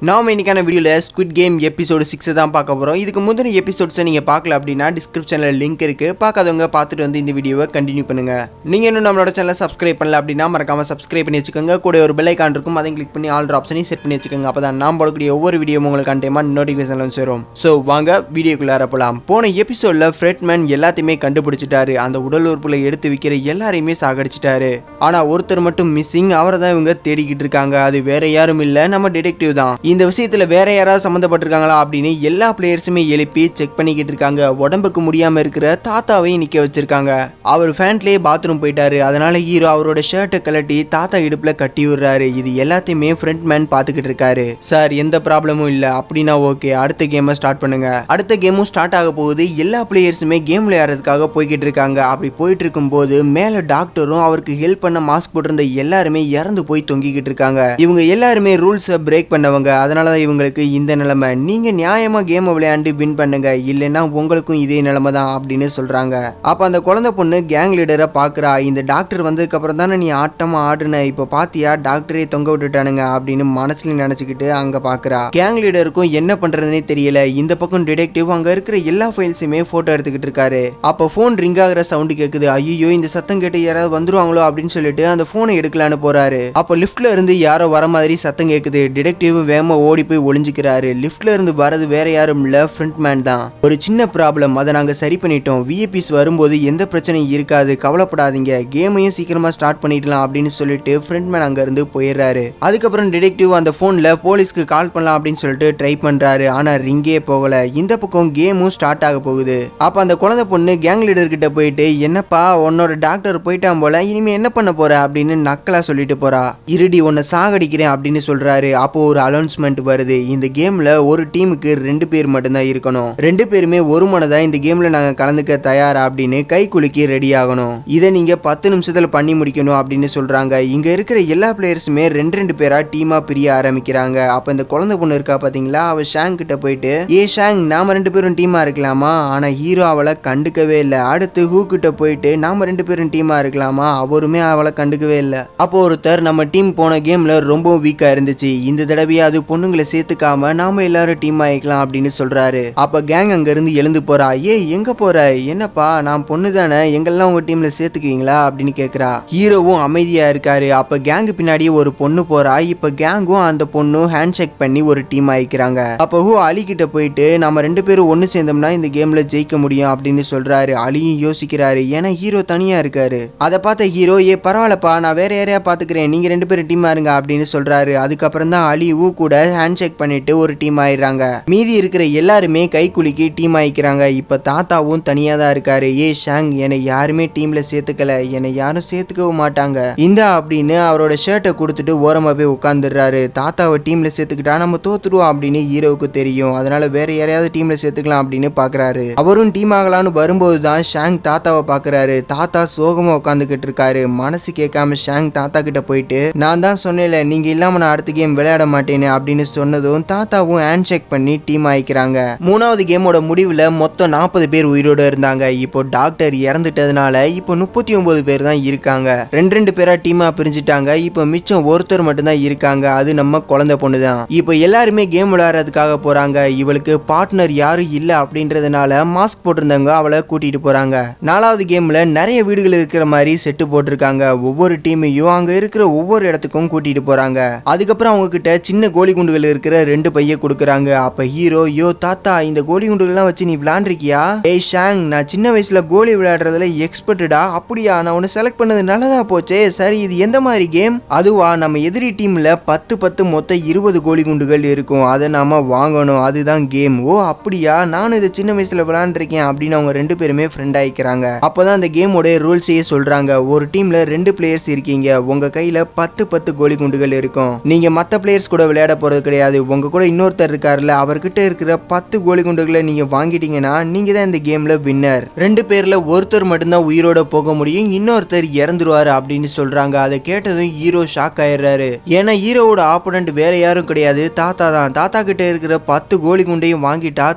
நாம இன்னைக்கான வீடியோல ஸ்குவிட் கேம் எபிசோடு 6 தான் பார்க்க போறோம். இதுக்கு முந்தின எபிசோட்ஸை நீங்க பார்க்கல அப்படின்னா டிஸ்கிரிப்ஷன்ல லிங்க் இருக்கு, பார்க்காதவங்க பார்த்துட்டு வந்து இந்த வீடியோவை கண்டினியூ பண்ணுங்க. நீங்க இன்னும் நம்மளோட சேனலை சப்ஸ்கிரைப் பண்ணல அப்படின்னா மறக்காம சப்ஸ்கிரைப் பண்ணி வச்சுக்கோங்க. கூட ஒரு பெல் ஐகான் இருக்கும், அதையும் கிளிக் பண்ணி ஆல் ஆப்ஷனையும் செட் பண்ணி வச்சுக்கோங்க. அப்பதான் நான் போடக்கூடிய ஒவ்வொரு வீடியோ உங்களுக்கு கண்டிப்பா நோட்டிஃபிகேஷன்ல வந்து சேரும். ஸோ வாங்க வீடியோக்குள்ளார போலாம். போன எபிசோட்ல ஃப்ரெட்மேன் எல்லாத்தையுமே கண்டுபிடிச்சிட்டாரு. அந்த உடல் உறுப்புகளை எடுத்து விற்கிற எல்லாரையுமே சாகடிச்சிட்டாரு. ஆனா ஒருத்தர் மட்டும் மிஸ்ஸிங். அவரை தான் இவங்க தேடிக்கிட்டு இருக்காங்க. அது வேற யாரும் இல்ல, நம்ம டிடெக்டிவ் தான். இந்த விஷயத்துல வேற யாராவது சம்பந்தப்பட்டிருக்காங்களா அப்படின்னு எல்லா பிளேயர்ஸுமே எழுப்பி செக் பண்ணிக்கிட்டு இருக்காங்க. உடம்புக்கு முடியாம இருக்கிற தாத்தாவையும் நிக்க வச்சிருக்காங்க. அவர் ஃபேன்ட்லயே பாத்ரூம் போயிட்டாரு. அதனால ஹீரோ அவரோட ஷர்ட்டை கலட்டி தாத்தா இடுப்புல கட்டி விடுறாரு. இது எல்லாத்தையுமே ஃப்ரண்ட்மேன் பாத்துக்கிட்டு இருக்காரு. சார் எந்த ப்ராப்ளமும் இல்ல அப்படின்னா ஓகே, அடுத்த கேமை ஸ்டார்ட் பண்ணுங்க. அடுத்த கேமும் ஸ்டார்ட் ஆக போகுது. எல்லா பிளேயர்ஸுமே கேம் விளையாடுறதுக்காக போய்கிட்டு இருக்காங்க. அப்படி போயிட்டு இருக்கும் போது மேல டாக்டரும் அவருக்கு ஹெல்ப் பண்ண மாஸ்க் போட்டிருந்த எல்லாருமே இறந்து போய் தொங்கிக்கிட்டு இருக்காங்க. இவங்க எல்லாருமே ரூல்ஸை பிரேக் பண்ணவங்க. அதனாலதான் இவங்களுக்கு இந்த நிலைமை. நீங்க நியாயமா கேம் விளையாண்டு வின் பண்ணுங்க, இல்லைன்னா உங்களுக்கும் இதே நிலைமை தான் அப்படின்னு சொல்றாங்க. அப்ப அந்த குழந்தை பொண்ணு கேங் லீடரை பாக்குறா. இந்த டாக்டர் வந்ததுக்கு அப்புறம் தானே நீ ஆட்டமா ஆடுன, இப்ப பாத்தியா டாக்டரே தொங்க விட்டுட்டானுங்க அப்படின்னு மனசுல நினைச்சுக்கிட்டு அங்க பாக்குறா. கேங் லீடருக்கும் என்ன பண்றதுன்னே தெரியல. இந்த பக்கம் டிடெக்டிவ் அங்க இருக்கிற எல்லா ஃபைல்ஸுமே போட்டோ எடுத்துக்கிட்டு இருக்காரு. அப்ப போன் ரிங் ஆகிற சவுண்ட் கேக்குது. ஐயோ இந்த சத்தம் கேட்டு யாராவது வந்துருவாங்களோ அப்படின்னு சொல்லிட்டு அந்த போனை எடுக்கலான்னு போறாரு. அப்ப லிப்ட்ல இருந்து யாரோ வர மாதிரி சத்தம் கேக்குது. டிடெக்டிவ் வேகமா ஓடி போய் ஒளிஞ்சுக்கிறாரு. லிப்ட்ல இருந்து வரது வேற யாரும் இல்ல, ஃப்ரண்ட்மேன் தான். ஒரு சின்ன ப்ராப்ளம், அதை நாங்க சரி பண்ணிட்டோம். விஐபிஸ் வரும்போது எந்த பிரச்சனையும் இருக்காது, கவலைப்படாதீங்க, கேமையும் சீக்கிரமா ஸ்டார்ட் பண்ணிடலாம் அப்படின்னு சொல்லிட்டு ஃப்ரண்ட்மேன் அங்க இருந்து போயிடுறாரு. அதுக்கப்புறம் டிடெக்டிவ் அந்த போன்ல போலீஸ்க்கு கால் பண்ணலாம் அப்படின்னு சொல்லிட்டு ட்ரை பண்றாரு. ஆனா ரிங்கே போகல. இந்த பக்கம் கேமும் ஸ்டார்ட் ஆக போகுது. அப்ப அந்த குழந்தை பொண்ணு கேங் லீடர் கிட்ட போயிட்டு, என்னப்பா உன்னோட டாக்டர் போயிட்டான் போல, இனிமே என்ன பண்ண போற அப்படின்னு நக்கலா சொல்லிட்டு போறா. இருடி உன்னை சாகடிக்கிறேன் அப்படின்னு சொல்றாரு. அப்போ ஒரு அனௌன்ஸ்மெண்ட் வருது. இந்த கேம்ல ஒரு டீமுக்கு 2 பேர் மட்டும்தான் இருக்கணும். 2 பேருமே ஒரு மனதா இந்த கேம்ல நாங்க கலந்துக்க தயாரா அப்படின்னு கை குலுக்கி ரெடி ஆகணும். இதை நீங்க 10 நிமிஷத்துல பண்ணி முடிக்கணும் அப்படின்னு சொல்றாங்க. இங்க இருக்கிற எல்லா பிளேயர்ஸுமே 2 பேரா டீமா பிரிய ஆரம்பிக்கிறாங்க. அப்ப இந்த குழந்தை பொண்ணு இருக்கா பாத்தீங்களா, அவ ஷாங் கிட்ட போயிட்டு, ஏ ஷாங் நாம 2 பேரும் டீமா இருக்கலாமா? ஆனா ஹீரோ அவளை கண்டுக்கவே இல்லை. அடுத்து ஹூ கிட்ட போயிட்டு நாம 2 பேரும் டீமா இருக்கலாமா? அவருமே அவளை கண்டுக்கவே இல்லை. அப்போ ஒருத்தர், நம்ம டீம் போன கேம்ல ரொம்ப வீக்கா இருந்துச்சு, இந்த தடவையா அது பொண்ணுங்களை சேர்த்துக்காம நாம எல்லாரும் டீம் ஆயிக்கலாம் அப்படின்னு சொல்றாரு. அப்ப கேங் அங்க இருந்து எழுந்து போறா. ஏ எங்க போற? என்னப்பா நான் பொண்ணு தானே, எங்கெல்லாம் உங்க டீம்ல சேர்த்துக்குவீங்களா அப்படின்னு கேக்குறா. ஹீரோவும் அமைதியா இருக்காரு. அப்ப கேங்கு பின்னாடியே ஒரு பொண்ணு போறா. இப்ப கேங்கும் அந்த பொண்ணும் ஹேண்ட் ஷேக் பண்ணி ஒரு டீம் ஆயிக்கிறாங்க. அப்ப ஹூ அலி கிட்ட போயிட்டு, நம்ம 2 பேரும் ஒன்னு சேர்ந்தோம்னா இந்த கேம்ல ஜெயிக்க முடியும் அப்படின்னு சொல்றாரு. அலியும் யோசிக்கிறாரு, ஏன்னா ஹீரோ தனியா இருக்காரு. அதை பார்த்த ஹீரோ, ஏ பரவாயில்லப்பா நான் வேற யாரையா பாத்துக்கிறேன், நீங்க 2 பேரும் டீமா இருங்க அப்படின்னு சொல்றாரு. அதுக்கப்புறம் தான் அலி ஹூ கூட ஹேண்ட் ஷேக் பண்ணிட்டு ஒரு டீம் ஆயிடுறாங்க. மீதி இருக்கிற எல்லாருமே கை குலுக்கி டீம் ஆயிக்கிறாங்க. இப்ப தாத்தாவும் தனியா தான் இருக்காரு. ஏ ஷாங் என்னை யாருமே டீம்ல சேர்த்துக்கல, என்னை யாரும் சேர்த்துக்கவும் மாட்டாங்க இந்த அப்படின்னு அவரோட ஷர்ட்டை கொடுத்துட்டு ஓரமா போய் உட்காந்துடுறாரு. தாத்தாவை டீம்ல சேர்த்துக்கிட்டா நம்ம தோத்துருவோம் அப்படின்னு ஹீரோவுக்கு தெரியும். அதனால வேற யாரையாவது டீம்ல சேர்த்துக்கலாம் அப்படின்னு பாக்குறாரு. அவரும் டீம் ஆகலான்னு வரும்போது தான் ஷாங் தாத்தாவை பாக்குறாரு. தாத்தா சோகமா உட்காந்துக்கிட்டு இருக்காரு. மனசு கேட்காம ஷாங் தாத்தா கிட்ட போயிட்டு, நான் தான் சொன்னேன்ல நீங்க இல்லாம நான் அடுத்த கேம் விளையாட மாட்டேன்னு அப்படின்னு சொன்னதும் தாத்தாவும் ஹேண்ட் ஷேக் பண்ணி டீம் ஆயிக்கிறாங்க. 3வது கேமோட முடிவுல மொத்தம் 40 பேர் உயிரோட இருந்தாங்க. இப்போ டாக்டர் இறந்துட்டதுனால இப்போ 39 பேர் தான் இருக்காங்க. 2 பேரா டீமா பிரிஞ்சுட்டாங்க. இப்போ மிச்சம் ஒருத்தர் மட்டும் தான் இருக்காங்க. அது நம்ம குழந்தை பொண்ணு தான். இப்போ எல்லாருமே கேம் விளையாடுறதுக்காக போறாங்க. இவளுக்கு பார்ட்னர் யாரும் இல்ல அப்படின்றதுனால மாஸ்க் போட்டிருந்தவங்க அவளை கூட்டிட்டு போறாங்க. 4வது கேம்ல நிறைய வீடுகள் இருக்கிற மாதிரி செட்டு போட்டிருக்காங்க. ஒவ்வொரு டீமையும் அங்க இருக்கிற ஒவ்வொரு இடத்துக்கும் கூட்டிட்டு போறாங்க. அதுக்கப்புறம் அவங்க கிட்ட சின்ன கோலி குண்டுகள் இருக்கிற 2 பைய கொடுக்குறாங்க. அப்ப ஹீரோ, யோ தாத்தா இந்த கோலி குண்டுகள்லாம் வச்சு நீ விளையாண்டுருக்கியா? ஏய் ஷாங் நான் சின்ன வயசுல கோலி விளையாடுறதுல எக்ஸ்பர்ட்டா. அப்படியா, நான் உன்னை செலக்ட் பண்ணது நல்லதா போச்சே. சரி இது எந்த மாதிரி கேம்? அதுவா, நம்ம எதிரி டீம்ல 10 மொத்தம் 20 கோலி குண்டுகள் இருக்கும், அதை நாம வாங்கணும், அதுதான் கேம். ஓ அப்படியா, நானும் இதை சின்ன வயசுல விளையாண்டுருக்கேன் அப்படின்னு அவங்க 2 பேருமே ஃப்ரெண்ட் ஆயிக்கிறாங்க. அப்பதான் அந்த கேமோட ரூல்ஸையே சொல்றாங்க. ஒரு டீம்ல 2 பிளேயர்ஸ் இருக்கீங்க, உங்க கையில 10 கோலி குண்டுகள் இருக்கும். நீங்க மத்த பிளேயர்ஸ் கூட விளையாட போறது கிடையாது. உங்க கூட இன்னொருத்தர் இருக்காருல்ல, அவர்கிட்ட இருக்கிற 10 கோலி குண்டுகளை நீங்க வாங்கிட்டீங்கன்னா நீங்க தான் இந்த கேம்ல வின்னர். 2 பேர்ல ஒருத்தர் மட்டும்தான் உயிரோட போக முடியும், இன்னொருத்தர் இறந்துருவாரு அப்படின்னு சொல்றாங்க. அதை கேட்டதும் ஹீரோ ஷாக் ஆயிடுறாரு. ஏன்னா ஹீரோவோட ஆப்போனன்ட் வேற யாரும் கிடையாது, தாத்தா தான். தாத்தா கிட்ட இருக்கிற 10 கோலி குண்டையும் வாங்கிட்டா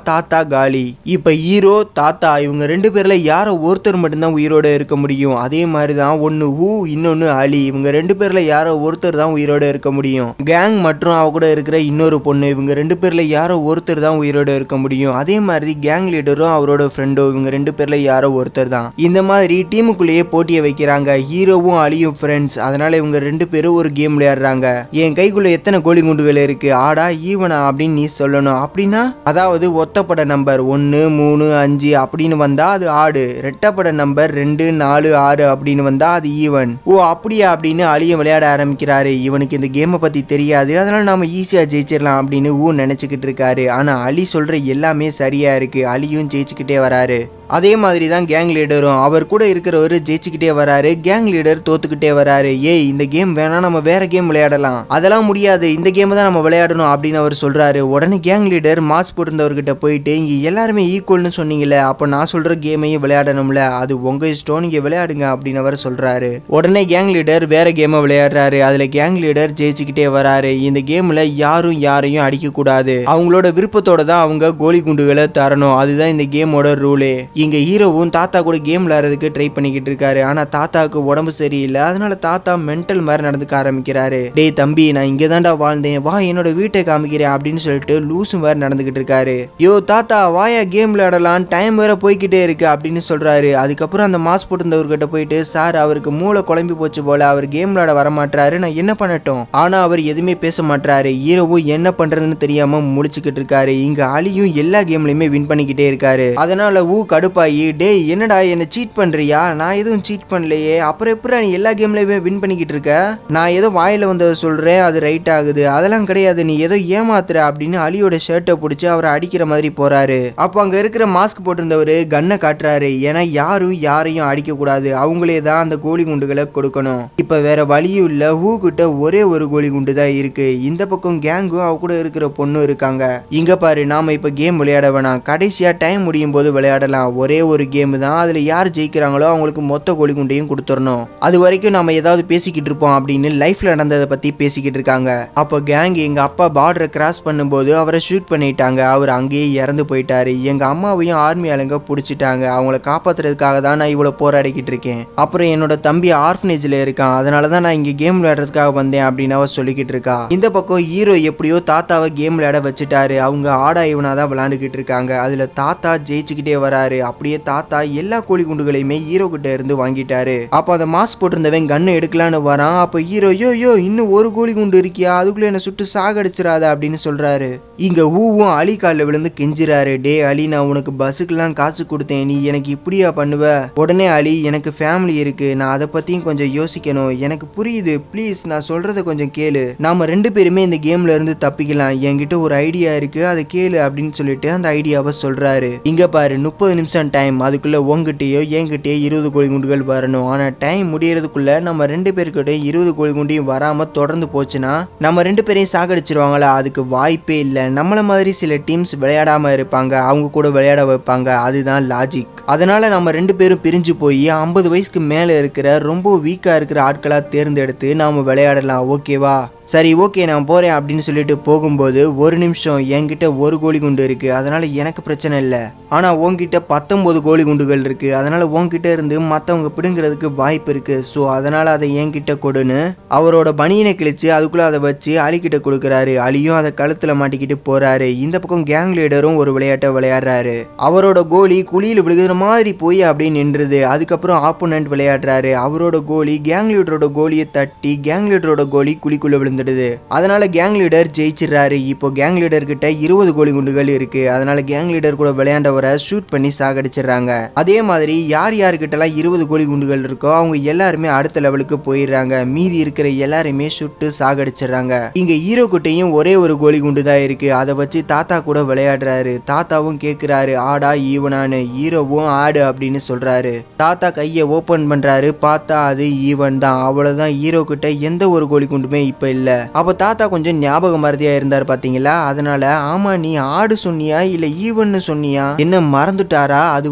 தாத்தா காலி. இப்ப ஹீரோ தாத்தா இவங்க 2 பேர்ல யாரோ ஒருத்தர் மட்டும்தான் உயிரோட இருக்க முடியும். அதே மாதிரிதான் ஒன்னு ஹூ இன்னொன்னு அலி, இவங்க 2 பேர்ல யாரோ ஒருத்தர் தான் உயிரோட இருக்க முடியும். கேங் மற்றும் அவ கூட இருக்கிற இன்னொரு பொண்ணு, இவங்க 2 பேர்ல யாரோ ஒருத்தர் தான் உயிரோட இருக்க முடியும். அதே மாதிரி கேங் லீடரும் அவரோட ஃப்ரெண்டோ, இவங்க 2 பேர்ல யாரோ ஒருத்தர் தான். இந்த மாதிரி டீமுக்குள்ளேயே போட்டியை வைக்கிறாங்க. ஹீரோவும் அலியும் ஃப்ரெண்ட்ஸ், அதனால இவங்க 2 பேரும் ஒரு கேம் விளையாடுறாங்க. என் கைக்குள்ள எத்தனை கோழி குண்டுகள் இருக்கு, ஆடா ஈவனா அப்படின்னு நீ சொல்லணும். அப்படின்னா அதாவது ஒத்தப்பட நம்பர் 1 3 5 அப்படின்னு வந்தா அது ஆடு, ரெட்டப்பட நம்பர் 2 4 6 அப்படின்னு வந்தா அது ஈவன். ஓ அப்படியா அப்படின்னு அலியும் விளையாட ஆரம்பிக்கிறாரு. இவனுக்கு இந்த கேமை பத்தி தெரியாது, அதனால நாம ஈஸியா ஜெயிச்சிடலாம் அப்படின்னு நினைச்சுக்கிட்டு இருக்காரு. ஆனா அலி சொல்ற எல்லாமே சரியா இருக்கு. அலியும் ஜெயிச்சுக்கிட்டே வராரு. அதே மாதிரி தான் கேங் லீடரும், அவர் கூட இருக்கிறவர் ஜெயிச்சுக்கிட்டே வராரு. கேங் லீடர் தோத்துக்கிட்டே வராரு. ஏய் இந்த கேம் வேணாம், நம்ம வேற கேம் விளையாடலாம். அதெல்லாம் முடியாது, இந்த கேம் தான் நம்ம விளையாடணும் அப்படின்னு அவர் சொல்றாரு. உடனே கேங் லீடர் மாஸ்க் போட்டிருந்தவர்கிட்ட போயிட்டு, இங்க எல்லாருமே ஈக்குவல்னு சொன்னீங்களே, அப்ப நான் சொல்ற கேமையும் விளையாடணும்ல, அது உங்க இஷ்டம், நீங்க விளையாடுங்க அப்படின்னு அவர் சொல்றாரு. உடனே கேங் லீடர் வேற கேமை விளையாடுறாரு. அதுல கேங் லீடர் ஜெயிச்சுக்கிட்டே வராரு. இந்த கேம்ல யாரும் யாரையும் அடிக்க கூடாது, அவங்களோட விருப்பத்தோட தான் அவங்க கோலி குண்டுகளை தரணும், அதுதான் இந்த கேமோட ரூலே. இங்க ஹீரோவும் தாத்தா கூட கேம் விளையாடுறதுக்கு ட்ரை பண்ணிக்கிட்டு இருக்காரு. ஆனா தாத்தாவுக்கு உடம்பு சரியில்லை, அதனால தாத்தா மென்டல் மாதிரி நடந்துக்க ஆரம்பிக்கிறாரு. டேய் தம்பி, நான் இங்க தான்டா வாழ்ந்தேன், வா என்னோட வீட்டை காமிக்கிறேன் அப்படின்னு சொல்லிட்டு லூசு மாதிரி நடந்துகிட்டு இருக்காரு. யோ தாத்தா வாயா கேம் விளையாடலாம், டைம் வேற போய்கிட்டே இருக்கு அப்படின்னு சொல்றாரு. அதுக்கப்புறம் அந்த மாஸ்க் போட்டிருந்தவர்கிட்ட போயிட்டு, சார் அவருக்கு மூளை குழம்பி போச்சு போல, அவர் கேம் விளையாட வர மாட்டாரு, நான் என்ன பண்ணட்டும்? ஆனா அவர் எதுவுமே பேச மாட்டாரு. ஹீரோவும் என்ன பண்றதுன்னு தெரியாம முழிச்சுக்கிட்டு இருக்காரு. இங்க அலியும் எல்லா கேம்லயுமே வின் பண்ணிக்கிட்டே இருக்காரு. அதனால கடுப்பாயி, டேய் என்னடா என்ன சீட் பண்றியா? நான் எதுவும் சீட் பண்ணலையே, அப்புறம் எப்படி நீ எல்லா கேம்லயுமே வின் பண்ணிக்கிட்டு இருக்க? நான் ஏதோ வாயில வந்ததை சொல்றேன், அது ரைட் ஆகுது, அதெல்லாம் கிடையாது, நீ ஏதோ ஏமாத்துற அப்படின்னு அலியோட ஷர்ட்டை பிடிச்சி அவரை அடிக்கிற மாதிரி போறாரு. அப்போ அங்க இருக்கிற மாஸ்க் போட்டிருந்தவரு கன்னை காட்டுறாரு. ஏன்னா யாரும் யாரையும் அடிக்க கூடாது, அவங்களே தான் அந்த கோழி குண்டுகளை கொடுக்கணும். இப்ப வேற வழியும் இல்ல, கிட்ட ஒரே ஒரு கோழி குண்டு தான் இருக்கு. இந்த பக்கம் கேங்கும் அவ கூட இருக்கிற பொண்ணும் இருக்காங்க. இங்க பாரு, நாம இப்ப கேம் விளையாட வேணாம், கடைசியா டைம் முடியும் போது விளையாடலாம். ஒரே ஒரு கேம் தான், அதுல யார் ஜெயிக்கிறாங்களோ அவங்களுக்கு மொத்த கோழி குண்டையும் கொடுத்துடணும். அது வரைக்கும் நம்ம ஏதாவது பேசிக்கிட்டு இருப்போம் அப்படின்னு லைஃப்ல நடந்ததை பத்தி பேசிக்கிட்டு இருக்காங்க. அப்போ கேங் எங்க அப்பா பார்டரை கிராஸ் பண்ணும்போது அவரை ஷூட் பண்ணிட்டாங்க, அவர் அங்கேயே இறந்து போயிட்டாரு. எங்க அம்மாவையும் ஆர்மி ஆளுங்க பிடிச்சிட்டாங்க, அவங்கள காப்பாத்துறதுக்காக தான் நான் இவ்வளவு போராடிக்கிட்டு இருக்கேன். அப்புறம் என்னோட தம்பி ஆர்ஃபனேஜ்ல இருக்கான், அதனாலதான் நான் இங்க கேம் விளையாடுறதுக்காக வந்தேன் அப்படின்னு அவ சொல்லிக்கிட்டு இருக்கா. இந்த பக்கம் ஹீரோ எப்படியோ தாத்தாவை கேம் விளையாட வச்சுட்டாரு. அவங்க ஆடா இவனா தான் விளையாண்டுக்கிட்டு இருக்காங்க. அதுல தாத்தா ஜெயிச்சுக்கிட்டே வராரு. அப்படியே தாத்தா எல்லா கோழி குண்டுகளையுமே ஹீரோ கிட்ட இருந்து வாங்கிட்டாரு. அப்ப அந்த மாஸ்க் போட்டிருந்தவன் கண்ணை எடுக்கலான்னு வரான். அப்ப ஹீரோ, யோ இன்னும் ஒரு கோழி குண்டு இருக்கியா, அதுக்குள்ள என்ன சுட்டு சாகடிச்சிடாத அப்படின்னு சொல்றாரு. இங்க ஊவும் அலி காலில் விழுந்து கெஞ்சிறாரு. டே அலி, நான் உனக்கு பஸ்ஸுக்கெல்லாம் காசு கொடுத்தேன், நீ எனக்கு இப்படியா பண்ணுவ? உடனே அலி, எனக்கு ஃபேமிலி இருக்கு, நான் அதை பத்தியும் கொஞ்சம் யோசிக்கணும், எனக்கு புரியுது, ப்ளீஸ் நான் சொல்றத கொஞ்சம் கேளு, நாம 2 பேருமே இந்த கேம்ல இருந்து தப்பிக்கலாம், என்கிட்ட ஒரு ஐடியா இருக்கு, அதை கேளு அப்படின்னு சொல்லிட்டு அந்த ஐடியாவை சொல்றாரு. இங்க பாரு, 30 நிமிஷம் டைம், அதுக்குள்ள உங்ககிட்டயோ என்கிட்டயோ 20 கோழி குண்டுகள் வரணும். ஆனா டைம் முடியறதுக்குள்ள நம்ம 2 பேருக்கிட்ட 20 கோழி குண்டையும் வராம தொடர்ந்து போச்சுன்னா நம்ம 2 பேரையும் சாகடிச்சிருவாங்களா? அதுக்கு வாய்ப்பே இல்லை. நம்மள மாதிரி சில டீம்ஸ் விளையாடாம இருப்பாங்க, அவங்க கூட விளையாட வைப்பாங்க, அதுதான் லாஜிக். அதனால நம்ம 2 பேரும் பிரிஞ்சு போய் 50 வயசுக்கு மேல இருக்கிற ரொம்ப வீக்கா இருக்கிற ஆட்களா தேர்ந்தெடுத்து நாம விளையாடலாம், ஓகேவா? சரி ஓகே நான் போறேன் அப்படின்னு சொல்லிட்டு போகும்போது, ஒரு நிமிஷம், என்கிட்ட ஒரு கோழி குண்டு இருக்கு, அதனால எனக்கு பிரச்சனை இல்லை, ஆனா உன்கிட்ட 19 கோழி குண்டுகள் இருக்கு, அதனால உன்கிட்ட இருந்து மத்தவங்க பிடுங்கிறதுக்கு வாய்ப்பு இருக்கு, ஸோ அதனால அதை என்கிட்ட கொடுன்னு அவரோட பனியனை கிழிச்சு அதுக்குள்ள அதை வச்சு அலிக்கிட்ட கொடுக்குறாரு. அலியும் அதை கழுத்துல மாட்டிக்கிட்டு போறாரு. இந்த பக்கம் கேங் லீடரும் ஒரு விளையாட்டை விளையாடுறாரு. அவரோட கோலி குழியில் விழுகிற மாதிரி போய் அப்படியே நின்றுது. அதுக்கப்புறம் ஆப்போனன்ட் விளையாடுறாரு. அவரோட கோலி கேங் லீடரோட கோலியை தட்டி கேங் லீடரோட கோலி குழிக்குள்ள விழுந்துடுது. அதனால கேங் லீடர் ஜெயிச்சிடறாரு. இப்போ கேங் லீடர் கிட்ட 20 கோழி குண்டுகள் இருக்கு. அதனால கேங் லீடர் கூட விளையாண்டவரை ஷூட் பண்ணி சாகடிச்சிடறாங்க. அதே மாதிரி யார் யாருக்கிட்டலாம் 20 கோழி குண்டுகள் இருக்கோ அவங்க எல்லாருமே அடுத்த லெவலுக்கு போயிடுறாங்க. மீதி இருக்கிற எல்லாருமே சுட்டு சாகடிச்சிடறாங்க. இங்க ஹீரோ கிட்டையும் ஒரே ஒரு கோழி குண்டு தான் இருக்கு. அதை வச்சு தாத்தா கூட விளையாடுறாரு. தாத்தாவும் கேட்கிறாரு, ஆடா ஈவனானு. ஹீரோவும் ஆடு அப்படின்னு சொல்றாரு. தாத்தா கையை ஓபன் பண்றாரு, பார்த்தா அது ஈவன் தான். அவ்வளவுதான், ஹீரோ கிட்ட எந்த ஒரு கோழி குண்டுமே இப்ப இல்ல. அப்ப தாத்தா கொஞ்சம் ஞாபக மறதியா இருந்தார் பாத்தீங்களா? அதனால, ஆமா நீ ஆடு சொன்னியா இல்ல ஈவன் சொன்னியா, என்ன மறந்துட்டாரா? அது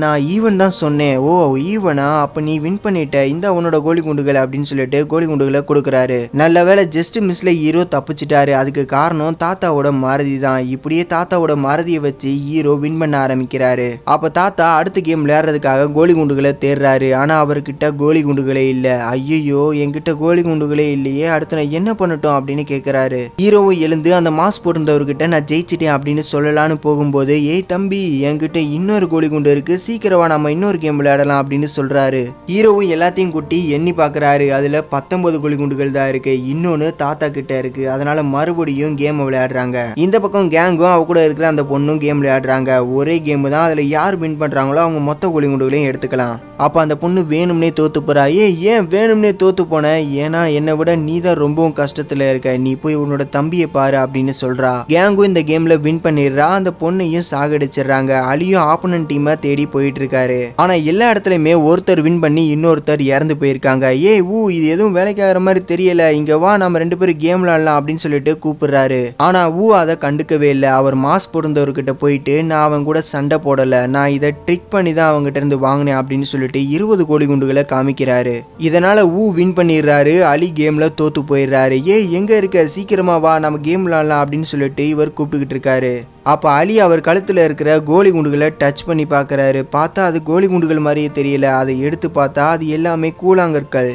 நான் ஈவன் தான் சொன்னேன். ஓ ஈவனா, அப்ப நீ வின் பண்ணிட்ட, இந்த உன்னோட கோழி குண்டுகள் அப்படின்னு சொல்லிட்டு கோழி குண்டுகளை கொடுக்குறாரு. நல்ல வேளை ஜஸ்ட் மிஸ்ல ஹீரோ தப்பிச்சிட்டாரு. அதுக்கு காரணம் தாத்தாவோட மறதி தான். இப்படியே தாத்தாவோட மறதியை வச்சு ஹீரோ வின் பண்ண ஆரம்பிக்கிறாரு. அப்ப தாத்தா அடுத்த கேம் விளையாடுறதுக்காக கோழி குண்டுகளை தேடுறாரு. ஆனா அவர்கிட்ட கோழி குண்டுகளே இல்ல. ஐயோ என்கிட்ட கோழி குண்டுகளே இல்லையே, அடுத்து நான் என்ன பண்ணட்டும் அப்படின்னு கேட்கிறாரு. ஹீரோவும் எழுந்து அந்த மாஸ்க் போட்டிருந்தவர்கிட்ட நான் ஜெயிச்சிட்டேன் அப்படின்னு சொல்லலான்னு போகும்போது, ஏய் தம்பி, என்கிட்ட இன்னொரு கோலி குண்டு இருக்கு, சீக்கிரமா நம்ம இன்னொரு கேம் விளையாடலாம் அப்படின்னு சொல்றாரு. ஹீரோவும் எல்லாத்தையும் கூட்டி எண்ணி பாக்குறாரு. அதுல 19 கோலி குண்டுகள் தான் இருக்கு. இன்னொன்னு தாத்தா கிட்ட இருக்கு. அதனால மறுபடியும் கேம் விளையாடுறாங்க. இந்த பக்கம் கேங்கும் அவ கூட இருக்கிற அந்த பொண்ணும் கேம் விளையாடுறாங்க. ஒரே கேம் தான். அதுல யார் வின் பண்றாங்களோ அவங்க மொத்த கோலி குண்டுகளையும் எடுத்துக்கலாம். அப்ப அந்த பொண்ணு வேணும்னே தோத்து போறா. ஏன் வேணும்னே தோத்து போன? ஏன்னா என்னை விட நீ தான் ரொம்பவும் கஷ்டத்துல இருக்க, நீ போய் உன்னோட தம்பியை பாரு அப்படின்னு சொல்றா. கேங்கும் இந்த கேம்ல வின் பண்ணிடுறா. அந்த பொண்ணையும் சாகடிச்சிடுறாங்க. அலியும் ஆப்போனன்ட் டீமை தேடி போயிட்டு இருக்காரு. ஆனா எல்லா இடத்துலயுமே ஒருத்தர் வின் பண்ணி இன்னொருத்தர் இறந்து போயிருக்காங்க. இது எதுவும் வேலைக்கு ஆகிற மாதிரி தெரியல, இங்க வா நம்ம 2 பேரும் கேம் விளையாடலாம் அப்படின்னு சொல்லிட்டு கூப்பிடுறாரு. ஆனா அதை கண்டுக்கவே இல்லை. அவர் மாஸ்க் போட்டிருந்தவர்கிட்ட போயிட்டு, நான் அவன் கூட சண்டை போடல, நான் இதை ட்ரிக் பண்ணி தான் அவங்ககிட்ட இருந்து வாங்கினேன் அப்படின்னு சொல்லிட்டு 20 கோடி குண்டுகளை காமிக்கிறாரு. இதனால வின் பண்ணிடுறாரு. அலி கேம்ல தோத்து போயிடுறாரு. எங்க இருக்க, சீக்கிரமா வா நம்ம கேம் விளையாடலாம் அப்படின்னு சொல்லிட்டு இவர் கூப்பிட்டுக்கிட்டு இருக்காரு. அப்போ அலி அவர் கழுத்தில் இருக்கிற கோலி குண்டுகளை டச் பண்ணி பார்க்குறாரு. பார்த்தா அது கோலி குண்டுகள் மாதிரியே தெரியல. அதை எடுத்து பார்த்தா அது எல்லாமே கூழாங்கற்கள்.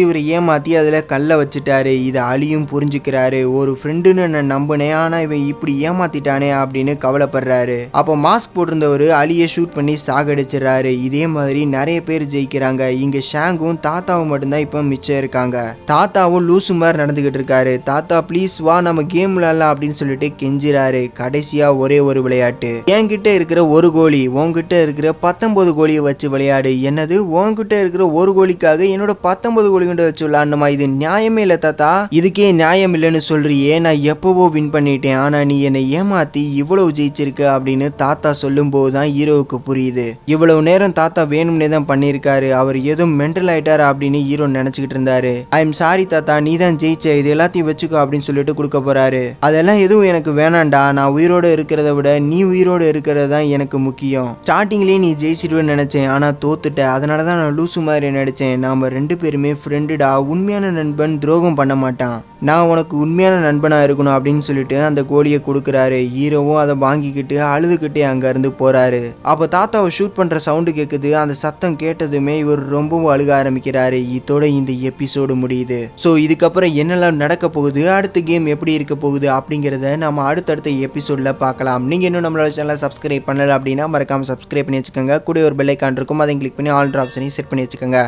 இவரை ஏமாற்றி அதில் கல்லை வச்சுட்டாரு. இதை அலியும் புரிஞ்சுக்கிறாரு. ஒரு ஃப்ரெண்டுன்னு நான் நம்பினேன், ஆனால் இவன் இப்படி ஏமாத்திட்டானே அப்படின்னு கவலைப்படுறாரு. அப்போ மாஸ்க் போட்டிருந்தவர் அலியை ஷூட் பண்ணி சாகடிச்சிடறாரு. இதே மாதிரி நிறைய பேர் ஜெயிக்கிறாங்க. இங்கே ஷாங்கும் தாத்தாவும் மட்டும்தான் இப்போ மிச்சம் இருக்காங்க. தாத்தாவும் லூசு மாதிரி நடந்துகிட்டு இருக்காரு. தாத்தா ப்ளீஸ் வா நம்ம கேம் விளையாடலாம் அப்படின்னு சொல்லிட்டு கெஞ்சிறாரு. கடைசியா ஒரே ஒரு விளையாட்டு, என்கிட்ட இருக்கிற ஒரு கோலி உன்கிட்ட இருக்கிற 19 கோலியை வச்சு விளையாடு. என்னது, உன்கிட்ட இருக்கிற ஒரு கோலிக்காக என்னோட 19 கோலி கொண்டு வச்சு விளையாடணுமா? இது நியாயமே இல்லை தாத்தா. இதுக்கே நியாயம் இல்லைன்னு சொல்றியே, நான் எப்பவோ வின் பண்ணிட்டேன், ஆனா நீ என்னை ஏமாத்தி இவ்வளவு ஜெயிச்சிருக்க அப்படின்னு தாத்தா சொல்லும் போதுதான் ஹீரோவுக்கு புரியுது. இவ்வளவு நேரம் தாத்தா வேணும்னே தான் பண்ணியிருக்காரு. அவர் எதுவும் மென்டல் ஆயிட்டாரா அப்படின்னு ஹீரோ நினைச்சுக்கிட்டு இருந்தாரு. ஐ எம் சாரி தாத்தா, நீ தான் ஜெயிச்ச, இது எல்லாத்தையும் வச்சுக்கோ அப்படின்னு சொல்லிட்டு கொடுக்க போறாரு. அதெல்லாம் எதுவும் எனக்கு வேணாண்டா, நான் உயிரோட இருக்கிறத விட நீ உயிரோடு இருக்கிறது தான் எனக்கு முக்கியம். ஸ்டார்டிங்லேயே நீ ஜெயிச்சிடுவேன்னு நினைச்சேன், ஆனா தோத்துட்ட. அதனாலதான் நான் லூசு மாதிரி நடிச்சேன். நாம 2 பேருமே ஃப்ரெண்டுடா. உண்மையான நண்பன் துரோகம் பண்ண மாட்டான். நான் உனக்கு உண்மையான நண்பனா இருக்கணும் அப்படின்னு சொல்லிட்டு அந்த கோலியை கொடுக்குறாரு. ஹீரோவும் அதை வாங்கிக்கிட்டு அழுதுகிட்டே அங்க இருந்து போறாரு. அப்ப தாத்தாவை ஷூட் பண்ற சவுண்டு கேட்குது. அந்த சத்தம் கேட்டதுமே இவர் ரொம்பவும் அழுக ஆரம்பிக்கிறாரு. இதோட இந்த எபிசோடு முடியுது. ஸோ இதுக்கப்புறம் என்னெல்லாம் நடக்க போகுது, அடுத்த கேம் எப்படி இருக்க போகுது அப்படிங்கிறத நம்ம அடுத்தடுத்த எபிசோட்ல பார்க்கலாம். நீங்க இன்னும் நம்மளோட சேனலை சப்ஸ்கிரைப் பண்ணல அப்படின்னா மறக்காம சப்ஸ்கிரைப் பண்ணி வச்சுக்கோங்க. கூட ஒரு பெல் ஐகான் இருக்கும், அதை கிளிக் பண்ணி ஆல் ஆப்ஷனையும் செட் பண்ணி வச்சுக்கோங்க.